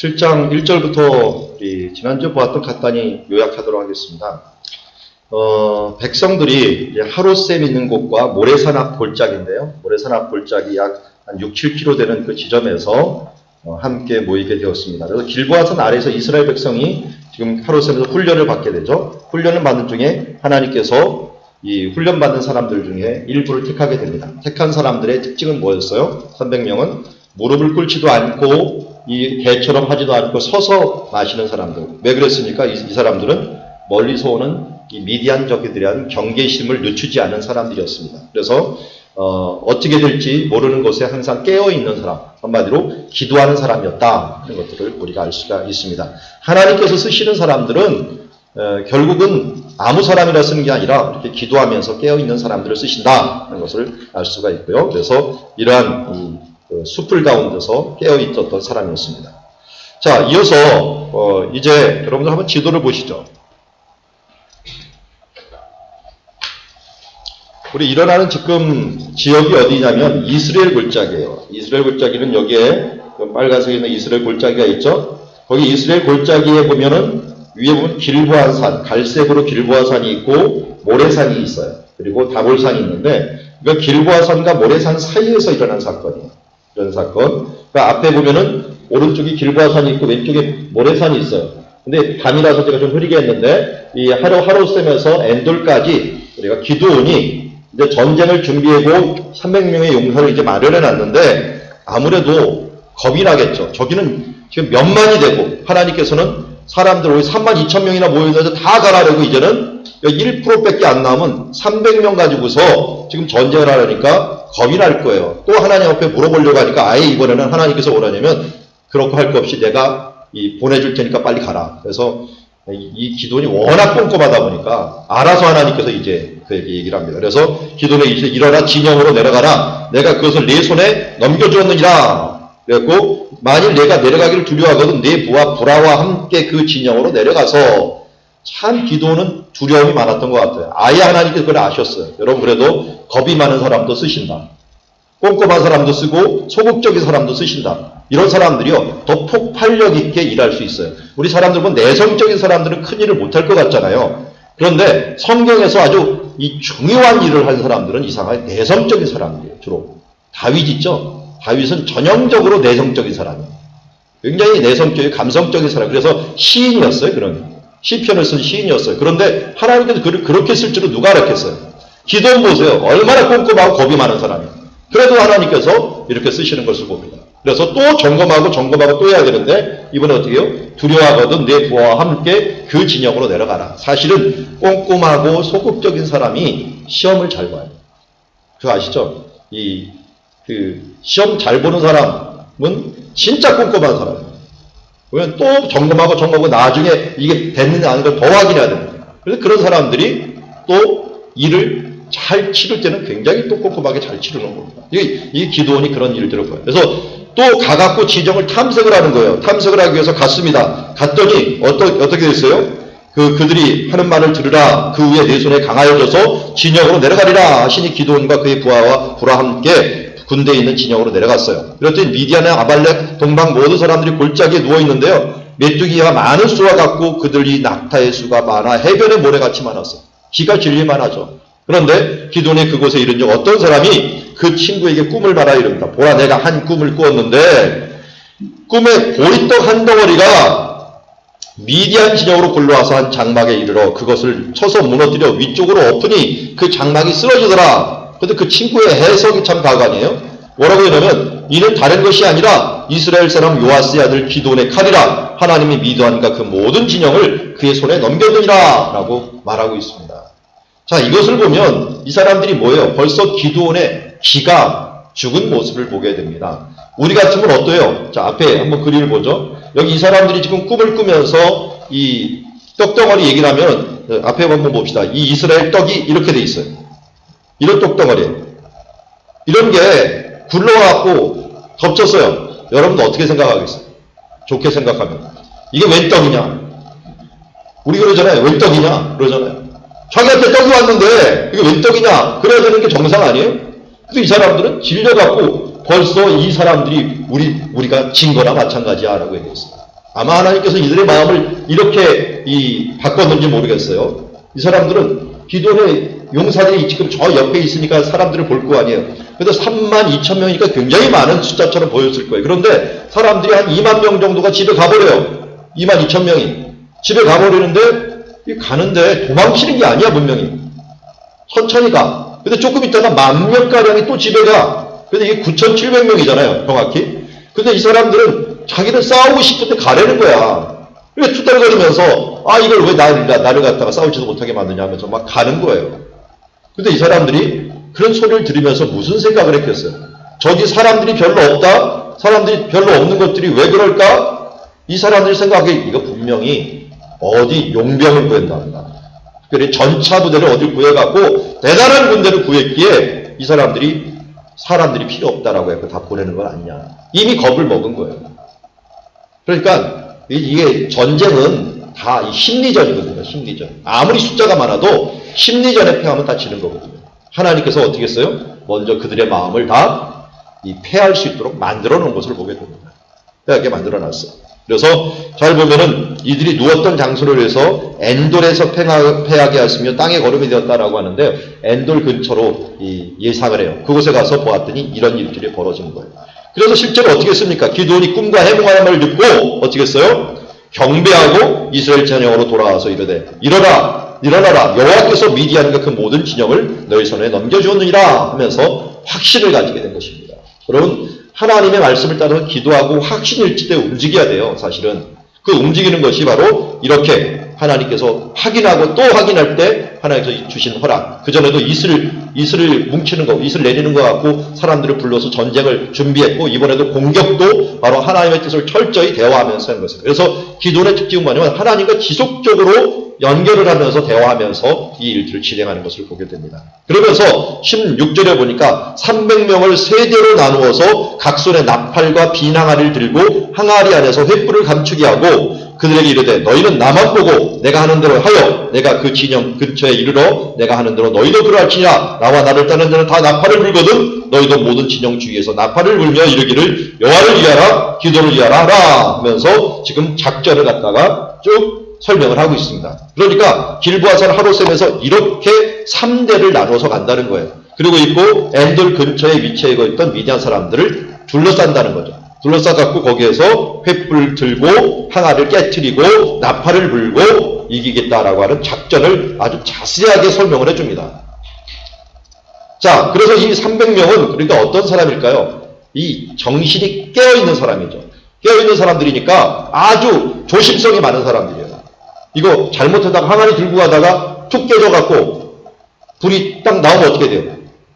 7장 1절부터 우리 지난주에 보았던 간단히 요약하도록 하겠습니다. 백성들이 하롯셈 있는 곳과 모래산 앞 골짜기인데요. 모래산 앞 골짜기 약 한 6, 7km 되는 그 지점에서 함께 모이게 되었습니다. 그래서 길보아산 아래에서 이스라엘 백성이 지금 하롯셈에서 훈련을 받게 되죠. 훈련을 받는 중에 하나님께서 이 훈련받는 사람들 중에 일부를 택하게 됩니다. 택한 사람들의 특징은 뭐였어요? 300명은 무릎을 꿇지도 않고 이 개처럼 하지도 않고 서서 마시는 사람들. 왜 그랬습니까? 이 사람들은 멀리서 오는 이 미디안 적들에 대한 경계심을 늦추지 않은 사람들이었습니다. 그래서 어떻게 될지 모르는 곳에 항상 깨어있는 사람, 한마디로 기도하는 사람이었다 하는 것들을 우리가 알 수가 있습니다. 하나님께서 쓰시는 사람들은 결국은 아무 사람이라 쓰는 게 아니라 이렇게 기도하면서 깨어있는 사람들을 쓰신다 하는 것을 알 수가 있고요. 그래서 이러한 숲을 가운데서 깨어있었던 사람이었습니다. 자, 이어서 이제 여러분들 한번 지도를 보시죠. 우리 일어나는 지금 지역이 어디냐면 이스라엘 골짜기예요. 이스라엘 골짜기는 여기에 빨간색에 있는 이스라엘 골짜기가 있죠. 거기 이스라엘 골짜기에 보면은 위에 보면 길보아산, 갈색으로 길보아산이 있고 모래산이 있어요. 그리고 다볼산이 있는데 그 길보아산과 모래산 사이에서 일어난 사건이에요. 이런 사건. 그 앞에 보면은 오른쪽이 길보아산이 있고 왼쪽에 모래산이 있어요. 근데 밤이라서 제가 좀 흐리게 했는데 이 하롯셈에서 엔돌까지 우리가 기드온이 이제 전쟁을 준비하고 300명의 용사를 이제 마련해 놨는데 아무래도 겁이 나겠죠. 저기는 지금 몇만이 되고 하나님께서는 사람들 우리 32,000명이나 모여있는데 다 가라려고 이제는 1%밖에 안 남은 300명 가지고서 지금 전쟁을 하려니까 겁이 날 거예요. 또 하나님 앞에 물어보려고 하니까 아예 이번에는 하나님께서 원하냐면 그렇고 할 것 없이 내가 보내줄 테니까 빨리 가라. 그래서 이 기도원이 워낙 꼼꼼하다 보니까 알아서 하나님께서 이제 그에게 얘기를 합니다. 그래서 기도원이 이제 일어나 진영으로 내려가라. 내가 그것을 네 손에 넘겨주었느니라. 그래갖고 만일 내가 내려가기를 두려워하거든 네 부하 브라와 함께 그 진영으로 내려가서 참 기도원은 두려움이 많았던 것 같아요. 아예 하나님께서 그걸 아셨어요. 여러분 그래도 겁이 많은 사람도 쓰신다. 꼼꼼한 사람도 쓰고 소극적인 사람도 쓰신다. 이런 사람들이요 더 폭발력 있게 일할 수 있어요. 우리 사람들 보면 내성적인 사람들은 큰 일을 못할 것 같잖아요. 그런데 성경에서 아주 이 중요한 일을 한 사람들은 이상하게 내성적인 사람들이에요. 주로 다윗 있죠. 다윗은 전형적으로 내성적인 사람이에요. 굉장히 내성적이고 감성적인 사람. 그래서 시인이었어요. 그런 시편을 쓴 시인이었어요. 그런데 하나님께서 그를 그렇게 쓸 줄은 누가 알았겠어요. 기도원 보세요. 얼마나 꼼꼼하고 겁이 많은 사람이에요. 그래도 하나님께서 이렇게 쓰시는 것을 봅니다. 그래서 또 점검하고 또 해야 되는데 이번에 어떻게 해요? 두려워하거든 내 부하와 함께 그 진영으로 내려가라. 사실은 꼼꼼하고 소극적인 사람이 시험을 잘 봐요. 그거 아시죠? 시험 잘 보는 사람은 진짜 꼼꼼한 사람이에요. 왜냐면 또 점검하고 나중에 이게 됐느냐 아닌 걸 더 확인해야 됩니다. 그래서 그런 사람들이 또 일을 잘 치를 때는 굉장히 또 꼼꼼하게 잘 치르는 겁니다. 이 기도원이 그런 일들을 봐요. 그래서 또 가갖고 지정을 탐색을 하는 거예요. 탐색을 하기 위해서 갔습니다. 갔더니 어떻게 됐어요? 그들이 하는 말을 들으라. 그 후에 내 손에 강하여져서 진영으로 내려가리라 하시니 기도원과 그의 부하와 불화 함께 군대에 있는 진영으로 내려갔어요. 그랬더니 미디안의 아발렉 동방 모든 사람들이 골짜기에 누워있는데요. 메뚜기가 많은 수와 같고 그들이 낙타의 수가 많아 해변의 모래같이 많았어요. 기가 질릴만 하죠. 그런데 기도원이 그곳에 이른 적 어떤 사람이 그 친구에게 꿈을 말하여 이릅니다. 보라 내가 한 꿈을 꾸었는데 꿈에 보리떡 한 덩어리가 미디안 진영으로 굴러와서 한 장막에 이르러 그것을 쳐서 무너뜨려 위쪽으로 엎으니 그 장막이 쓰러지더라. 그런데 그 친구의 해석이 참 가관이에요. 뭐라고 했냐면 이는 다른 것이 아니라 이스라엘 사람 요아스의 아들 기도원의 칼이라. 하나님이 미디안과 그 모든 진영을 그의 손에 넘겨두니라 라고 말하고 있습니다. 자, 이것을 보면 이 사람들이 뭐예요? 벌써 기도원의 기가 죽은 모습을 보게 됩니다. 우리 같으면 어때요? 자, 앞에 한번 그림을 보죠. 여기 이 사람들이 지금 꿈을 꾸면서 이 떡덩어리 얘기를 하면 앞에 한번 봅시다. 이 이스라엘 떡이 이렇게 돼 있어요. 이런 떡덩어리. 이런 게 굴러갖고 덮쳤어요. 여러분도 어떻게 생각하겠어요? 좋게 생각하면. 이게 웬 떡이냐? 우리 그러잖아요. 웬 떡이냐? 그러잖아요. 자기한테 떡이 왔는데 이게 웬 떡이냐? 그래야 되는 게 정상 아니에요? 근데 이 사람들은 질려갖고 벌써 이 사람들이 우리가 진 거나 마찬가지야 라고 얘기했어요. 아마 하나님께서 이들의 마음을 이렇게 바꿨는지 모르겠어요. 이 사람들은 기도의 용사들이 지금 저 옆에 있으니까 사람들을 볼 거 아니에요. 그래도 32,000명이니까 굉장히 많은 숫자처럼 보였을 거예요. 그런데 사람들이 한 2만 명 정도가 집에 가버려요. 22,000명이. 집에 가버리는데, 가는데 도망치는 게 아니야, 분명히. 천천히 가. 근데 조금 있다가 10,000명가량이 또 집에 가. 근데 이게 9,700명이잖아요, 정확히. 근데 이 사람들은 자기는 싸우고 싶은데 가려는 거야. 그러니까 투덜거리면서, 이걸 왜 나를 갖다가 싸우지도 못하게 만드냐 하면서 막 가는 거예요. 근데 이 사람들이 그런 소리를 들으면서 무슨 생각을 했겠어요? 저기 사람들이 별로 없다? 사람들이 별로 없는 것들이 왜 그럴까? 이 사람들이 생각하기에 이거 분명히 어디 용병을 구한다. 그래 전차 부대를 어딜 구해갖고 대단한 군대를 구했기에 이 사람들이 필요 없다라고 해서 다 보내는 건 아니냐. 이미 겁을 먹은 거예요. 그러니까 이게 전쟁은 다 심리전이거든요. 심리전. 아무리 숫자가 많아도 심리전에 패하면 다 지는 거거든요. 하나님께서 어떻게 했어요? 먼저 그들의 마음을 다 패할 수 있도록 만들어 놓은 것을 보게 됩니다. 이렇게 만들어 놨어요. 그래서 잘 보면은 이들이 누웠던 장소를 해서 엔돌에서 패하게 하였으며 땅에 거름이 되었다라고 하는데 엔돌 근처로 예상을 해요. 그곳에 가서 보았더니 이런 일들이 벌어진 거예요. 그래서 실제로 어떻게 했습니까? 기드온이 꿈과 해몽하는 말을 듣고 어떻게 했어요? 경배하고 이스라엘 진영으로 돌아와서 이르되 일어나라 여호와께서 미디안과 그 모든 진영을 너희 손에 넘겨주었느니라 하면서 확신을 가지게 된 것입니다. 여러분 하나님의 말씀을 따라서 기도하고 확신일치 때 움직여야 돼요. 사실은 그 움직이는 것이 바로 이렇게 하나님께서 확인하고 또 확인할 때 하나님께서 주신 허락. 그전에도 이슬을 뭉치는 거, 이슬 내리는 것 같고 사람들을 불러서 전쟁을 준비했고 이번에도 공격도 바로 하나님의 뜻을 철저히 대화하면서 한 것이에요. 그래서 기도의 특징은 뭐냐면 하나님과 지속적으로 연결을 하면서 대화하면서 이 일들을 진행하는 것을 보게 됩니다. 그러면서 16절에 보니까 300명을 세대로 나누어서 각 손에 나팔과 비낭아리를 들고 항아리 안에서 횃불을 감추게 하고 그들에게 이르되 너희는 나만 보고 내가 하는 대로 하여 내가 그 진영 근처에 이르러 내가 하는 대로 너희도 들어갈지니라. 나와 나를 따르는 자는 다 나팔을 불거든 너희도 모든 진영 주위에서 나팔을 불며 이르기를 여호와를 위하라 기도를 위하라 하라 하면서 지금 작전을 갖다가 쭉 설명을 하고 있습니다. 그러니까 길보아산 하롯셈에서 이렇게 3대를 나눠서 간다는 거예요. 그리고 있고 엔돌 근처에 위치해 있던 미디안 사람들을 둘러싼다는 거죠. 둘러싸갖고 거기에서 횃불 들고 항아리를 깨트리고 나팔을 불고 이기겠다라고 하는 작전을 아주 자세하게 설명을 해줍니다. 자, 그래서 이 300명은 그러니까 어떤 사람일까요? 이 정신이 깨어있는 사람이죠. 깨어있는 사람들이니까 아주 조심성이 많은 사람들이에요. 이거 잘못하다가 항아리 들고 가다가 툭 깨져갖고 불이 딱 나오면 어떻게 돼요?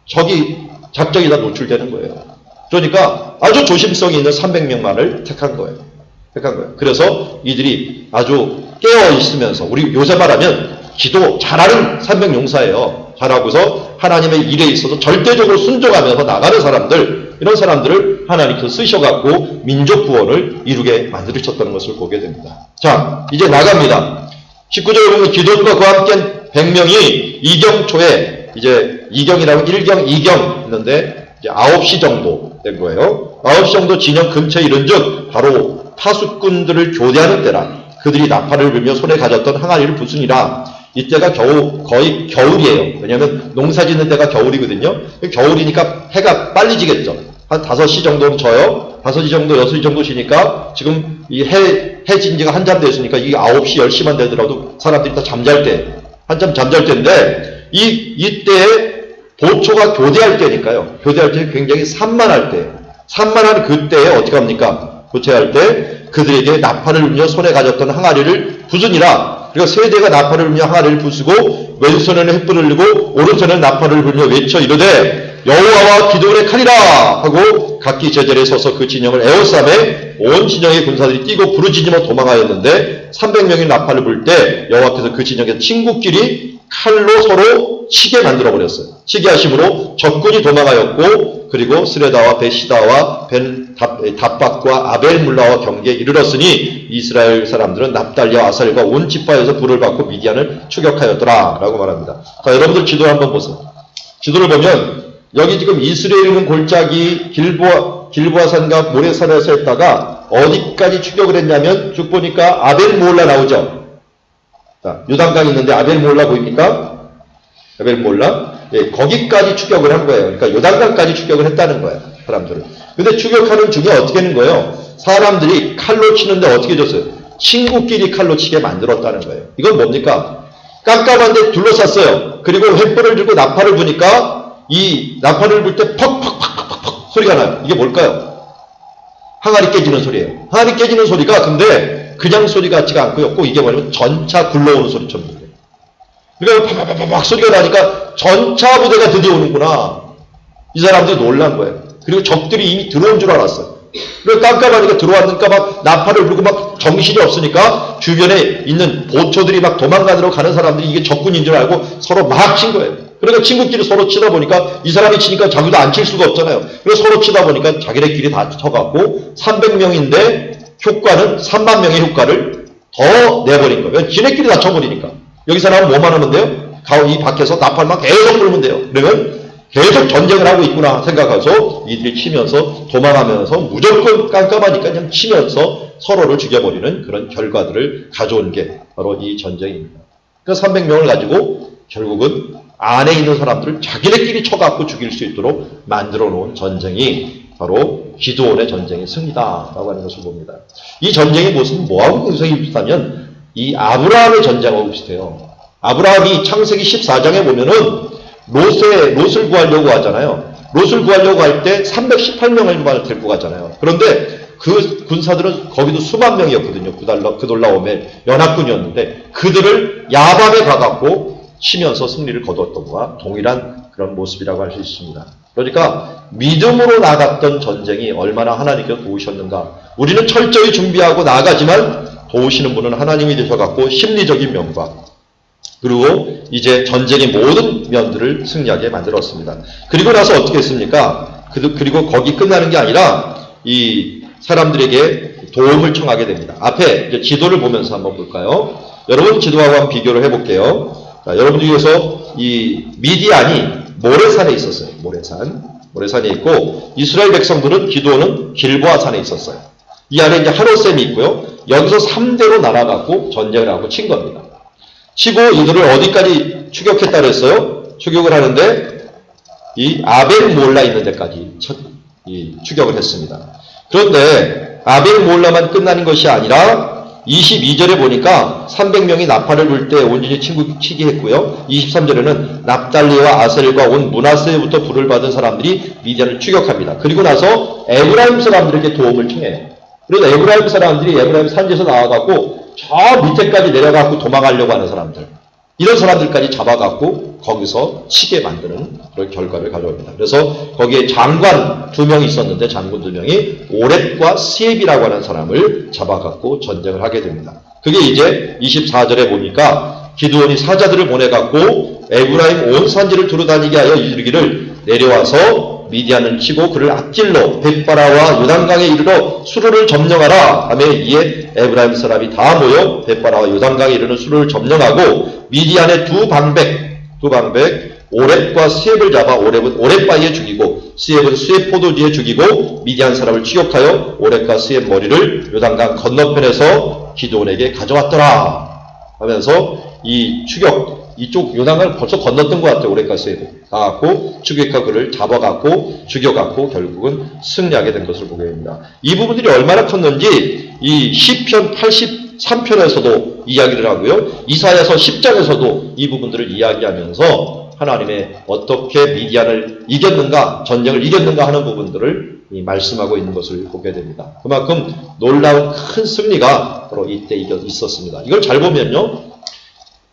저기 작전이 다 노출되는 거예요. 그러니까 아주 조심성이 있는 300명만을 택한 거예요. 그래서 이들이 아주 깨어 있으면서 우리 요새 말하면 기도 잘하는 300용사예요. 잘하고서 하나님의 일에 있어서 절대적으로 순종하면서 나가는 사람들, 이런 사람들을 하나님께서 쓰셔갖고 민족 구원을 이루게 만들으셨다는 것을 보게 됩니다. 자, 이제 나갑니다. 19절에 보면 기도원과 그와 함께 100명이 이경초에 이제 이경이라고 1경, 2경 있는데 이제 9시 정도 된 거예요. 9시 정도 진영 근처에 이른즉 바로 파수꾼들을 교대하는 때라. 그들이 나팔을 불며 손에 가졌던 항아리를 부수니라. 이때가 거의 겨울이에요. 왜냐하면 농사 짓는 때가 겨울이거든요. 겨울이니까 해가 빨리 지겠죠. 한 5시 정도는 져요. 5시 정도, 6시 정도 지니까 지금 이 해 진 지가 한참 됐으니까 이게 9시, 10시만 되더라도 사람들이 다 잠잘 때, 한참 잠잘 때인데 이때에 보초가 교대할 때니까요. 교대할 때 굉장히 산만할 때, 산만한 그때에 어떻게 합니까? 교체할 때 그들에게 나팔을 불며 손에 가졌던 항아리를 부수니라. 그리고 세대가 나팔을 불며 항아리를 부수고 왼손에는 횃불을 들고 오른손에는 나팔을 불며 외쳐 이르되 여호와와 기드온의 칼이라 하고 각기 제자리에 서서 그 진영을 에워싸매 온 진영의 군사들이 뛰고 부르짖으며 도망하였는데 300명이 나팔을 불 때 여호와께서 그 진영의 친구끼리 칼로 서로 치게 만들어버렸어요. 치게 하심으로 적군이 도망하였고 그리고 스레다와 베시다와 답박과 아벨물라와 경계에 이르렀으니 이스라엘 사람들은 납달리와 아살과 온 지파에서 불을 받고 미디안을 추격하였더라 라고 말합니다. 자, 여러분들 지도를 한번 보세요. 지도를 보면 여기 지금 이스라엘은 골짜기 길보아산과 모레산에서 했다가 어디까지 추격을 했냐면 쭉 보니까 아벨몰라 나오죠. 자, 요단강 있는데 아벨몰라 보입니까? 아벨몰라? 예, 거기까지 추격을 한 거예요. 그러니까 요단강까지 추격을 했다는 거예요. 사람들은. 근데 추격하는 중에 어떻게 하는 거예요? 사람들이 칼로 치는데 어떻게 줬어요? 친구끼리 칼로 치게 만들었다는 거예요. 이건 뭡니까? 깜깜한데 둘러쌌어요. 그리고 횃불을 들고 나팔을 부니까 이 나팔을 불 때 퍽퍽퍽퍽퍽 소리가 나요. 이게 뭘까요? 항아리 깨지는 소리예요. 항아리 깨지는 소리가 근데 그냥 소리 같지가 않고요. 꼭 이게 뭐냐면 전차 굴러오는 소리처럼 들려요. 그러니까 팍팍팍팍 소리가 나니까 전차 부대가 드디어 오는구나. 이 사람들이 놀란 거예요. 그리고 적들이 이미 들어온 줄 알았어요. 그리고 깜깜하니까 들어왔으니까 막 나팔을 불고 막 정신이 없으니까 주변에 있는 보초들이 막 도망가느라고 가는 사람들이 이게 적군인 줄 알고 서로 막 친 거예요. 그러니까 친구끼리 서로 치다 보니까 이 사람이 치니까 자기도 안 칠 수가 없잖아요. 그래서 서로 치다 보니까 자기네끼리 다 쳐갖고 300명인데 효과는 3만 명의 효과를 더 내버린 거예요. 지네끼리 다 쳐버리니까. 여기 사람은 뭐만 하면 돼요? 이 밖에서 나팔만 계속 불면 돼요. 그러면 계속 전쟁을 하고 있구나 생각해서 이들이 치면서 도망하면서 무조건 깜깜하니까 그냥 치면서 서로를 죽여버리는 그런 결과들을 가져온 게 바로 이 전쟁입니다. 그러니까 300명을 가지고 결국은 안에 있는 사람들을 자기네끼리 쳐갖고 죽일 수 있도록 만들어 놓은 전쟁이 바로 기드온의 전쟁의 승리다라고 하는 것을 봅니다. 이 전쟁이 뭐하고 굉장히 비슷하면 이 아브라함의 전쟁하고 비슷해요. 아브라함이 창세기 14장에 보면은 롯을 구하려고 하잖아요. 롯을 구하려고 할 때 318명을 데리고 가잖아요. 그런데 그 군사들은 거기도 수만 명이었거든요. 그돌라오멜 연합군이었는데 그들을 야밤에 가갖고 치면서 승리를 거뒀던 것과 동일한 그런 모습이라고 할 수 있습니다. 그러니까 믿음으로 나갔던 전쟁이 얼마나 하나님께서 도우셨는가. 우리는 철저히 준비하고 나가지만 도우시는 분은 하나님이 되셔갖고 심리적인 면과 그리고 이제 전쟁의 모든 면들을 승리하게 만들었습니다. 그리고 나서 어떻게 했습니까? 그리고 거기 끝나는 게 아니라 이 사람들에게 도움을 청하게 됩니다. 앞에 이제 지도를 보면서 한번 볼까요? 여러분 지도하고 한번 비교를 해볼게요. 자, 여러분 중에서 이 미디안이 모레산에 있었어요. 모레산에 있고 이스라엘 백성들은 기도는 길보아산에 있었어요. 이 안에 이제 하롯셈이 있고요. 여기서 3대로 날아가고 전쟁을 하고 친 겁니다. 치고 이들을 어디까지 추격했다 그랬어요? 추격을 하는데 이 아벨몰라 있는 데까지 추격을 했습니다. 그런데 아벨몰라만 끝나는 것이 아니라 22절에 보니까 300명이 나팔을 불 때 온전히 치게 했고요. 23절에는 납달리와 아셀과 온 므낫세부터 부를 받은 사람들이 미디안을 추격합니다. 그리고 나서 에브라임 사람들에게 도움을 청해요. 그래서 에브라임 사람들이 에브라임 산지에서 나와갖고 저 밑에까지 내려가고 도망가려고 하는 사람들, 이런 사람들까지 잡아갖고 거기서 치게 만드는 그런 결과를 가져옵니다. 그래서 거기에 장관 2명이 있었는데 장군 2명이 오렙과 스엡이라고 하는 사람을 잡아갖고 전쟁을 하게 됩니다. 그게 이제 24절에 보니까 기드온이 사자들을 보내갖고 에브라임 온 산지를 두루다니게 하여 이르기를 내려와서 미디안을 치고 그를 앞질러 벳바라와 요단강에 이르러 수르를 점령하라 하며 이에 에브라임 사람이 다 모여 벳바라와 요단강에 이르는 수르를 점령하고 미디안의 두 방백 오렙과 스엡을 잡아 오렙은 오렙바위에 죽이고 스엡은 스엡 포도지에 죽이고 미디안 사람을 추격하여 오렙과 스엡 머리를 요단강 건너편에서 기드온에게 가져왔더라 하면서 이 추격 이쪽 요단강을 벌써 건넜던 것 같아요. 오렙과 스엡을 가갖고 추격하고 그를 잡아갖고 죽여갖고 결국은 승리하게 된 것을 보게 됩니다. 이 부분들이 얼마나 컸는지 이 시편 83편에서도 이야기를 하고요. 이사야서 10장에서도 이 부분들을 이야기하면서 하나님의 어떻게 미디안을 이겼는가, 전쟁을 이겼는가 하는 부분들을 말씀하고 있는 것을 보게 됩니다. 그만큼 놀라운 큰 승리가 바로 이때 있었습니다. 이걸 잘 보면요.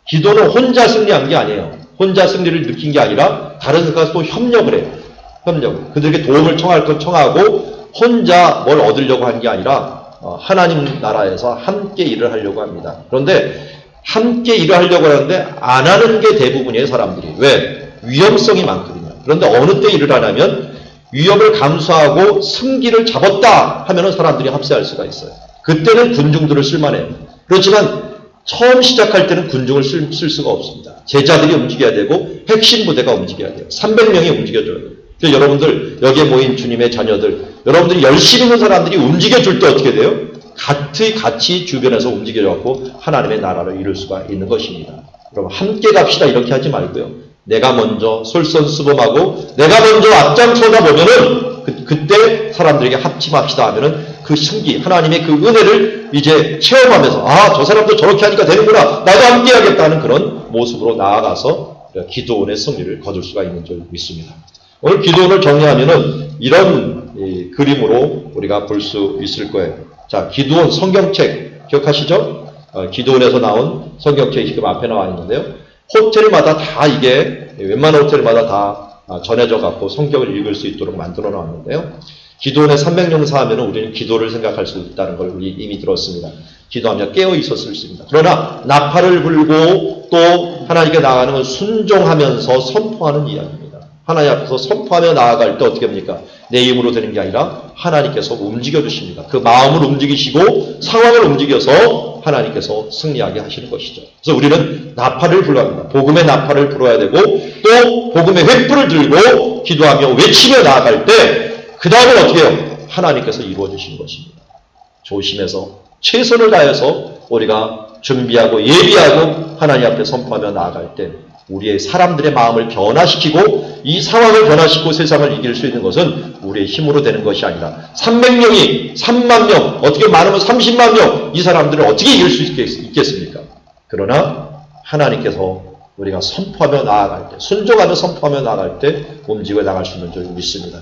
기도는 혼자 승리한 게 아니에요. 혼자 승리를 느낀 게 아니라 다른 사람과 또 협력을 해요. 그들에게 도움을 청할 건 청하고 혼자 뭘 얻으려고 한 게 아니라 하나님 나라에서 함께 일을 하려고 합니다. 그런데 함께 일을 하려고 하는데 안 하는 게 대부분이에요. 사람들이. 왜? 위험성이 많거든요. 그런데 어느 때 일을 하냐면 위험을 감수하고 승기를 잡았다 하면은 사람들이 합세할 수가 있어요. 그때는 군중들을 쓸만해요. 그렇지만 처음 시작할 때는 군중을 쓸 수가 없습니다. 제자들이 움직여야 되고 핵심 부대가 움직여야 돼요. 300명이 움직여줘야 돼요. 그래서 여러분들 여기에 모인 주님의 자녀들 여러분들이 열심히 있는 사람들이 움직여줄 때 어떻게 돼요? 같이 주변에서 움직여갖고 하나님의 나라를 이룰 수가 있는 것입니다. 여러분 함께 갑시다 이렇게 하지 말고요. 내가 먼저 솔선수범하고 내가 먼저 앞장서다 보면은 그때 사람들에게 합심합시다 하면은 그 승기, 하나님의 그 은혜를 이제 체험하면서 저 사람도 저렇게 하니까 되는구나. 나도 함께 하겠다는 그런 모습으로 나아가서 기도원의 승리를 거둘 수가 있는 줄 믿습니다. 오늘 기도원을 정리하면은 이런 그림으로 우리가 볼 수 있을 거예요. 자, 기도원 성경책 기억하시죠? 기도원에서 나온 성경책이 지금 앞에 나와 있는데요. 호텔마다 다 이게 웬만한 호텔마다 다 전해져 갖고 성경을 읽을 수 있도록 만들어 놨는데요. 기도원의 300용사 하면 우리는 기도를 생각할 수 있다는 걸 우리 이미 들었습니다. 기도하며 깨어 있었을 수 있습니다. 그러나 나팔을 불고 또 하나님께 나아가는 건 순종하면서 선포하는 이야기입니다. 하나님 앞에서 선포하며 나아갈 때 어떻게 합니까? 내 힘으로 되는 게 아니라 하나님께서 움직여 주십니다. 그 마음을 움직이시고 상황을 움직여서 하나님께서 승리하게 하시는 것이죠. 그래서 우리는 나팔을 불러야 합니다. 복음의 나팔을 불어야 되고 또 복음의 횃불을 들고 기도하며 외치며 나아갈 때 그 다음에 어떻게 해요? 하나님께서 이루어 주시는 것입니다. 조심해서 최선을 다해서 우리가 준비하고 예비하고 하나님 앞에 선포하며 나아갈 때 우리의 사람들의 마음을 변화시키고 이 상황을 변화시키고 세상을 이길 수 있는 것은 우리의 힘으로 되는 것이 아니라 300명이 3만 명, 어떻게 많으면 30만 명, 이 사람들을 어떻게 이길 수 있겠습니까? 그러나 하나님께서 우리가 선포하며 나아갈 때, 순종하며 선포하며 나아갈 때 움직여 나갈 수 있는 줄 믿습니다.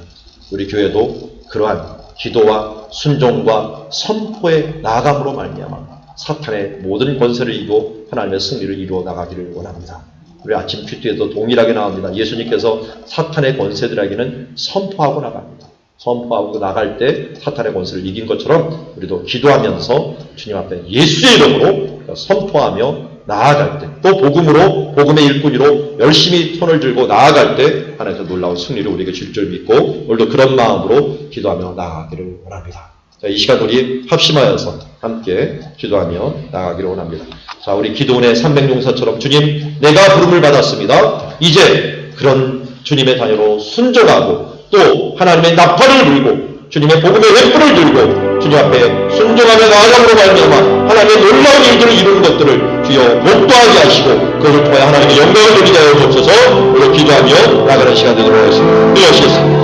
우리 교회도 그러한 기도와 순종과 선포의 나아감으로 말미암아 사탄의 모든 권세를 이기고 하나님의 승리를 이루어 나가기를 원합니다. 우리 아침 큐티에도 동일하게 나옵니다. 예수님께서 사탄의 권세들에게는 선포하고 나갑니다. 선포하고 나갈 때 사탄의 권세를 이긴 것처럼 우리도 기도하면서 주님 앞에 예수의 이름으로 선포하며 나아갈 때 또 복음으로 복음의 일꾼이로 열심히 손을 들고 나아갈 때 하나님께서 놀라운 승리를 우리에게 줄 줄 믿고 오늘도 그런 마음으로 기도하며 나아가기를 원합니다. 자, 이 시간 우리 합심하여서 함께 기도하며 나아가기를 원합니다. 자, 우리 기도원의 300용사처럼 주님 내가 부름을 받았습니다. 이제 그런 주님의 자녀로 순종하고 또 하나님의 나팔을 불고 주님의 복음의 횃불을 들고 주님 앞에 순종하며 나아감으로 말미암아 하나님의 놀라운 일들을 이루는 것들을 주여 목도하게 하시고 그것을 통해 하나님의 영광을 누리게 하여 주옵소서. 우리 기도하며 나가는 시간 되도록 하겠습니다. 기도하시겠습니다.